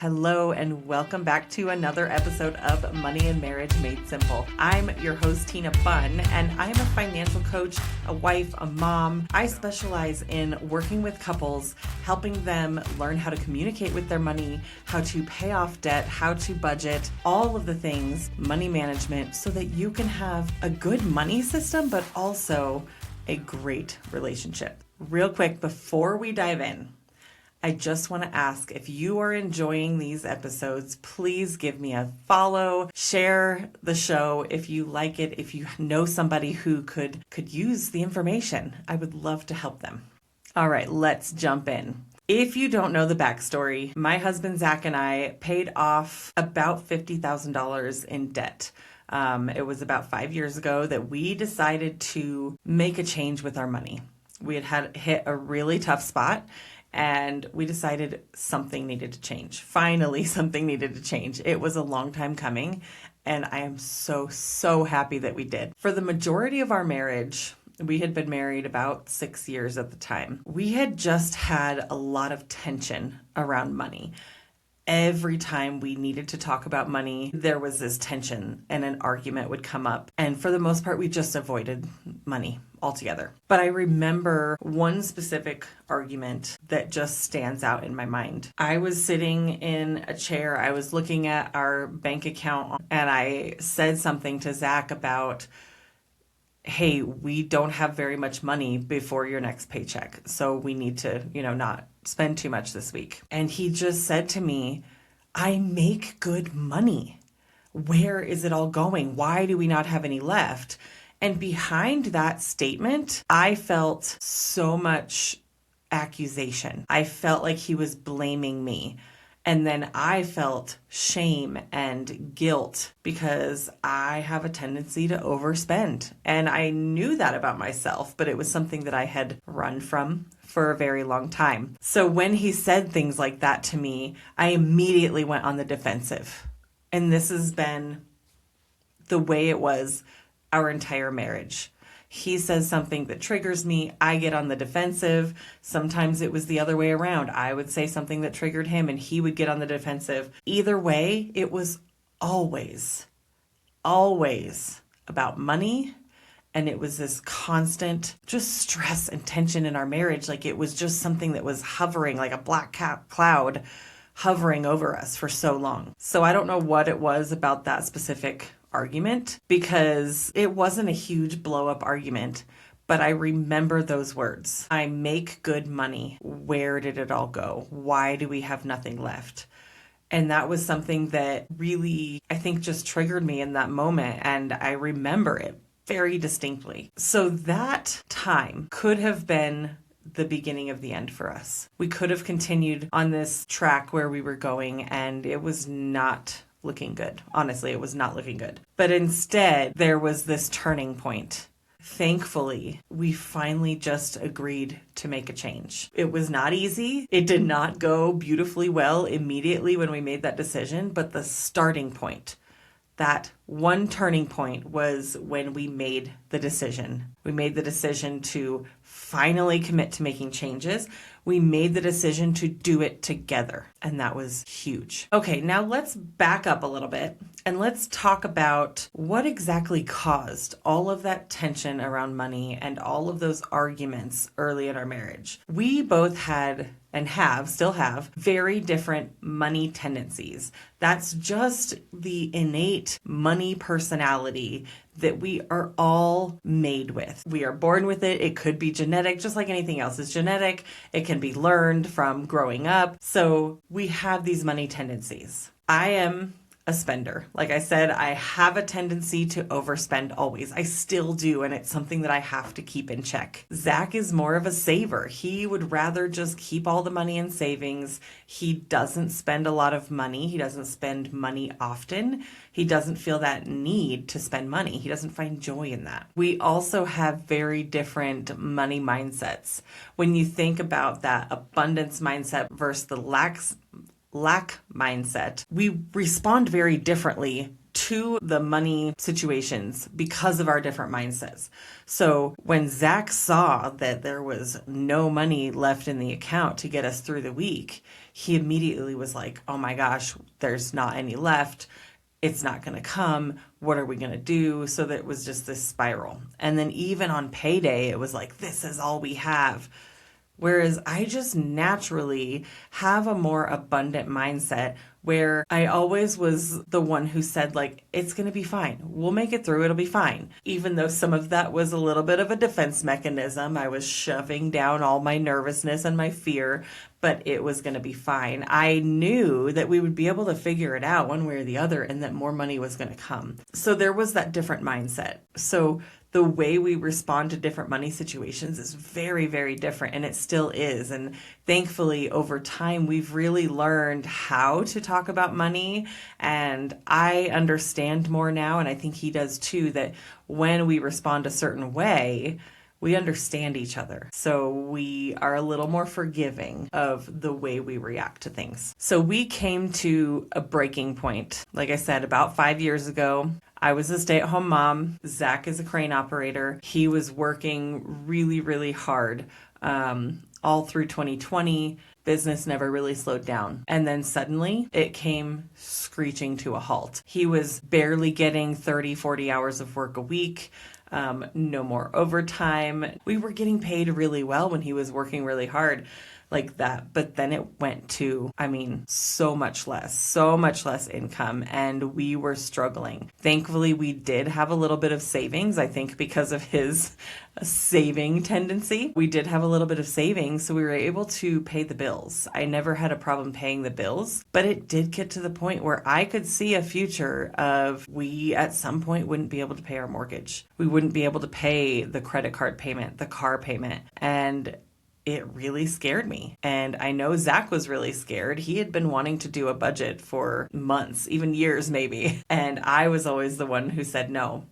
Hello and welcome back to another episode of Money and Marriage Made Simple. I'm your host, Tina Bunn, and I'm a financial coach, a wife, a mom. I specialize in working with couples, helping them learn how to communicate with their money, how to pay off debt, how to budget, all of the things, money management, so that you can have a good money system, but also a great relationship. Real quick, before we dive in, I just want to ask, if you are enjoying these episodes, please give me a follow, share the show if you like it, if you know somebody who could use the information. I would love to help them. All right, let's jump in. If you don't know the backstory, my husband Zach and I paid off about $50,000 in debt. It was about 5 years ago that we decided to make a change with our money. We had hit a really tough spot, and we decided something needed to change. Finally, something needed to change. It was a long time coming, and I am so happy that we did. For the majority of our marriage, we had been married about 6 years at the time. We had just had a lot of tension around money. Every time we needed to talk about money, there was this tension and an argument would come up. And for the most part, we just avoided money altogether. But I remember one specific argument that just stands out in my mind. I was sitting in a chair, I was looking at our bank account, and I said something to Zach about, hey, we don't have very much money before your next paycheck, so we need to, not spend too much this week. And he just said to me, I make good money. Where is it all going? Why do we not have any left? And behind that statement, I felt so much accusation. I felt like he was blaming me. And then I felt shame and guilt because I have a tendency to overspend. And I knew that about myself, but it was something that I had run from for a very long time. So when he said things like that to me, I immediately went on the defensive. And this has been the way it was our entire marriage. He says something that triggers me, I get on the defensive. Sometimes it was the other way around. I would say something that triggered him and he would get on the defensive. Either way, it was always about money. And it was this constant just stress and tension in our marriage. Like it was just something that was hovering like a black cloud hovering over us for so long. So I don't know what it was about that specific argument, because it wasn't a huge blow up argument, but I remember those words. I make good money. Where did it all go? Why do we have nothing left? And that was something that really, I think, just triggered me in that moment. And I remember it very distinctly. So that time could have been the beginning of the end for us. We could have continued on this track where we were going, and it was not looking good. Honestly, it was not looking good. But instead, there was this turning point. Thankfully, we finally just agreed to make a change. It was not easy. It did not go beautifully well immediately when we made that decision, but the starting point, that one turning point, was when we made the decision. We made the decision to finally commit to making changes. We made the decision to do it together, and that was huge. Okay, now let's back up a little bit and let's talk about what exactly caused all of that tension around money and all of those arguments early in our marriage. We both had and still have very different money tendencies. That's just the innate money personality that we are all made with. We are born with it. It could be genetic, just like anything else is genetic. It can be learned from growing up. So we have these money tendencies. I am a spender. Like I said, I have a tendency to overspend always. I still do, and it's something that I have to keep in check. Zach is more of a saver. He would rather just keep all the money in savings. He doesn't spend a lot of money. He doesn't spend money often. He doesn't feel that need to spend money. He doesn't find joy in that. We also have very different money mindsets. When you think about that abundance mindset versus the lack mindset, we respond very differently to the money situations because of our different mindsets. So when Zach saw that there was no money left in the account to get us through the week, he immediately was like, oh my gosh, there's not any left. It's not going to come. What are we going to do? So that it was just this spiral. And then even on payday, it was like, this is all we have. Whereas I just naturally have a more abundant mindset where I always was the one who said, like, it's going to be fine. We'll make it through. It'll be fine. Even though some of that was a little bit of a defense mechanism, I was shoving down all my nervousness and my fear, but it was going to be fine. I knew that we would be able to figure it out one way or the other and that more money was going to come. So there was that different mindset. So the way we respond to different money situations is very, very different, and it still is. And thankfully, over time, we've really learned how to talk about money. And I understand more now, and I think he does too, that when we respond a certain way, we understand each other. So we are a little more forgiving of the way we react to things. So we came to a breaking point. Like I said, about 5 years ago, I was a stay-at-home mom. Zach is a crane operator. He was working really, really hard all through 2020. Business never really slowed down. And then suddenly it came screeching to a halt. He was barely getting 30, 40 hours of work a week. No more overtime. We were getting paid really well when he was working really hard like that. But then it went to, so much less income, and we were struggling. Thankfully, we did have a little bit of savings, I think because of his saving tendency. We did have a little bit of savings, so we were able to pay the bills. I never had a problem paying the bills, but it did get to the point where I could see a future of we at some point wouldn't be able to pay our mortgage. We wouldn't be able to pay the credit card payment, the car payment, and it really scared me. And I know Zach was really scared. He had been wanting to do a budget for months, even years maybe. And I was always the one who said no.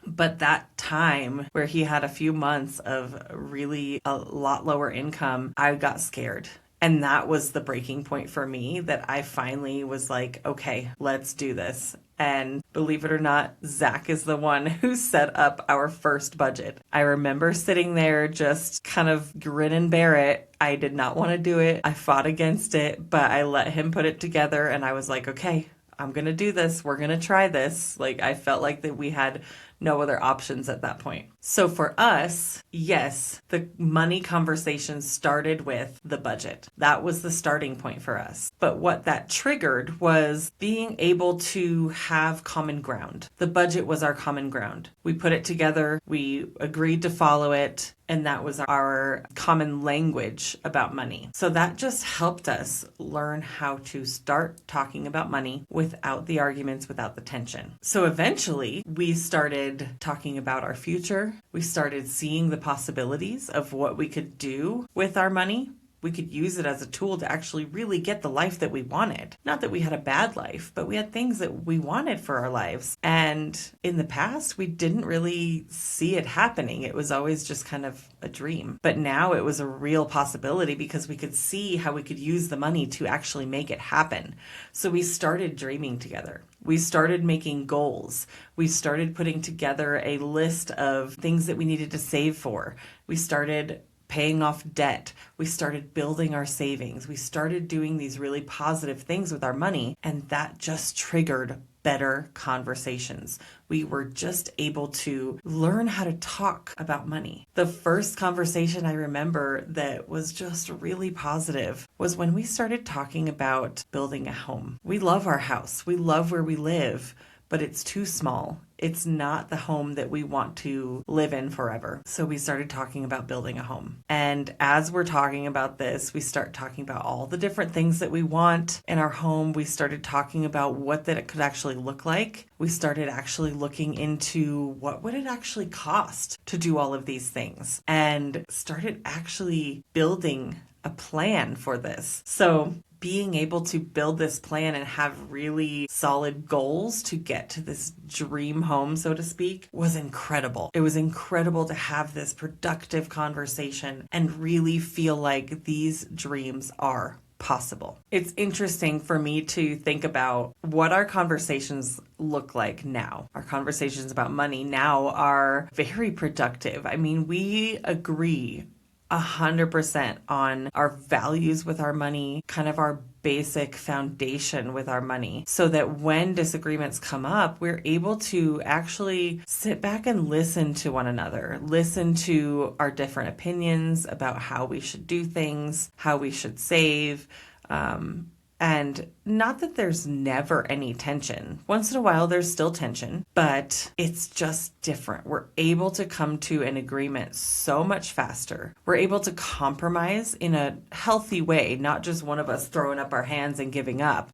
But that time where he had a few months of really a lot lower income, I got scared. And that was the breaking point for me, that I finally was like, okay, let's do this. And believe it or not, Zach is the one who set up our first budget. I remember sitting there just kind of grin and bear it. I did not want to do it. I fought against it, but I let him put it together, and I was like, okay, I'm going to do this. We're going to try this. Like, I felt like that we had no other options at that point. So for us, yes, the money conversation started with the budget. That was the starting point for us. But what that triggered was being able to have common ground. The budget was our common ground. We put it together. We agreed to follow it. And that was our common language about money. So that just helped us learn how to start talking about money without the arguments, without the tension. So eventually we started talking about our future. We started seeing the possibilities of what we could do with our money. We could use it as a tool to actually really get the life that we wanted. Not that we had a bad life, but we had things that we wanted for our lives. And in the past, we didn't really see it happening. It was always just kind of a dream. But now it was a real possibility because we could see how we could use the money to actually make it happen. So we started dreaming together. We started making goals. We started putting together a list of things that we needed to save for. We started paying off debt. We started building our savings. We started doing these really positive things with our money, and that just triggered better conversations. We were just able to learn how to talk about money. The first conversation I remember that was just really positive was when we started talking about building a home. We love our house. We love where we live, but it's too small. It's not the home that we want to live in forever. So we started talking about building a home. And as we're talking about this, we start talking about all the different things that we want in our home. We started talking about what that it could actually look like. We started actually looking into what would it actually cost to do all of these things, and started actually building a plan for this. So being able to build this plan and have really solid goals to get to this dream home, so to speak, was incredible. It was incredible to have this productive conversation and really feel like these dreams are possible. It's interesting for me to think about what our conversations look like now. Our conversations about money now are very productive. I mean, we agree 100% on our values with our money, kind of our basic foundation with our money, so that when disagreements come up, we're able to actually sit back and listen to one another, listen to our different opinions about how we should do things, how we should save. And not that there's never any tension. Once in a while, there's still tension, but it's just different. We're able to come to an agreement so much faster. We're able to compromise in a healthy way, not just one of us throwing up our hands and giving up.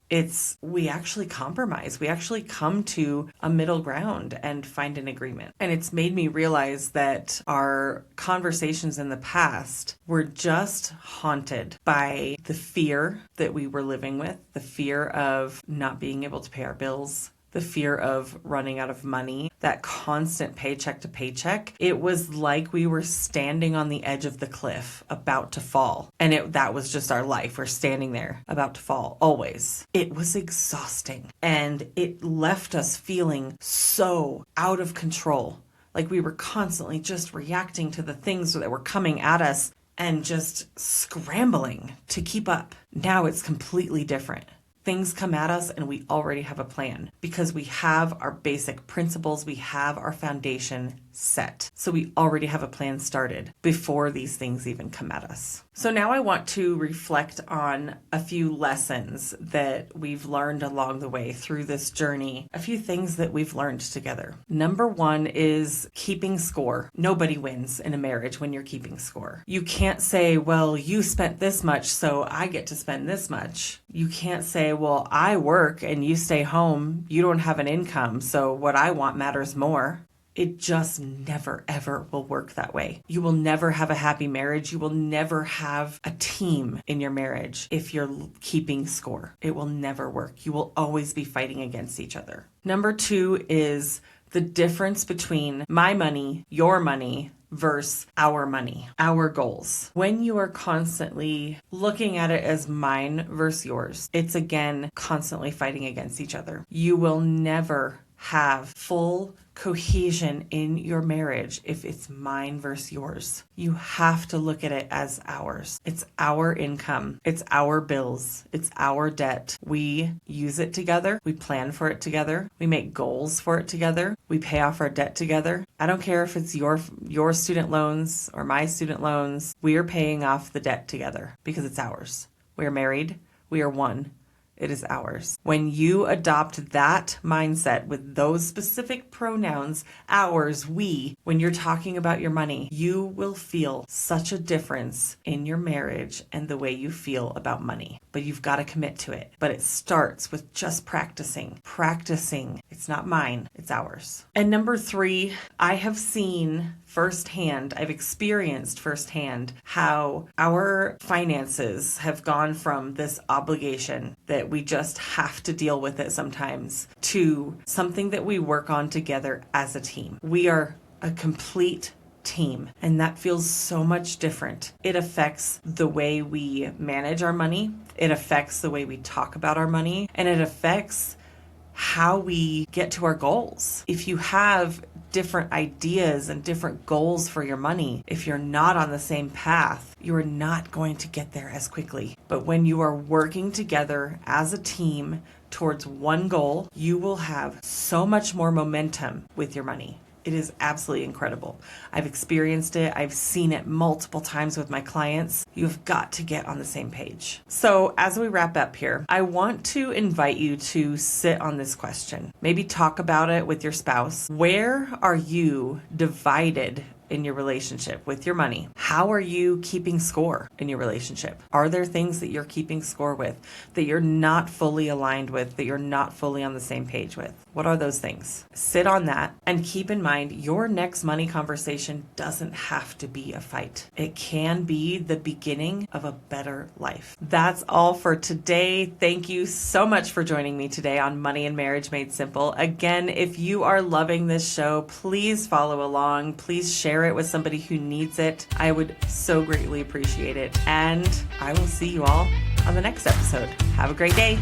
We actually compromise. We actually come to a middle ground and find an agreement. And it's made me realize that our conversations in the past were just haunted by the fear that we were living with, the fear of not being able to pay our bills, the fear of running out of money, that constant paycheck to paycheck. It was like we were standing on the edge of the cliff about to fall. And that was just our life. We're standing there about to fall, always. It was exhausting. And it left us feeling so out of control. Like we were constantly just reacting to the things that were coming at us and just scrambling to keep up. Now it's completely different. Things come at us and we already have a plan because we have our basic principles, we have our foundation set. So we already have a plan started before these things even come at us. So now I want to reflect on a few lessons that we've learned along the way through this journey, a few things that we've learned together. Number one is keeping score. Nobody wins in a marriage when you're keeping score. You can't say, well, you spent this much, so I get to spend this much. You can't say, well, I work and you stay home. You don't have an income, so what I want matters more. It just never, ever will work that way. You will never have a happy marriage. You will never have a team in your marriage if you're keeping score. It will never work. You will always be fighting against each other. Number two is the difference between my money, your money, versus our money, our goals. When you are constantly looking at it as mine versus yours, it's again constantly fighting against each other. You will never have full cohesion in your marriage if it's mine versus yours. You have to look at it as ours. It's our income. It's our bills. It's our debt. We use it together. We plan for it together. We make goals for it together. We pay off our debt together. I don't care if it's your student loans or my student loans. We are paying off the debt together because it's ours. We are married. We are one. It is ours. When you adopt that mindset with those specific pronouns, ours, we, when you're talking about your money, you will feel such a difference in your marriage and the way you feel about money. But you've got to commit to it. But it starts with just practicing. Practicing. It's not mine, it's ours. And number three, I have seen firsthand, I've experienced firsthand how our finances have gone from this obligation that we just have to deal with it sometimes to something that we work on together as a team. We are a complete team, and that feels so much different. It affects the way we manage our money, it affects the way we talk about our money, and it affects how we get to our goals. If you have different ideas and different goals for your money, if you're not on the same path, you're not going to get there as quickly. But when you are working together as a team towards one goal, you will have so much more momentum with your money. It is absolutely incredible. I've experienced it. I've seen it multiple times with my clients. You've got to get on the same page. So as we wrap up here, I want to invite you to sit on this question. Maybe talk about it with your spouse. Where are you divided in your relationship with your money? How are you keeping score in your relationship? Are there things that you're keeping score with that you're not fully aligned with, that you're not fully on the same page with? What are those things? Sit on that and keep in mind your next money conversation doesn't have to be a fight. It can be the beginning of a better life. That's all for today. Thank you so much for joining me today on Money and Marriage Made Simple. Again, if you are loving this show, please follow along. Please share it with somebody who needs it. I would so greatly appreciate it. And I will see you all on the next episode. Have a great day.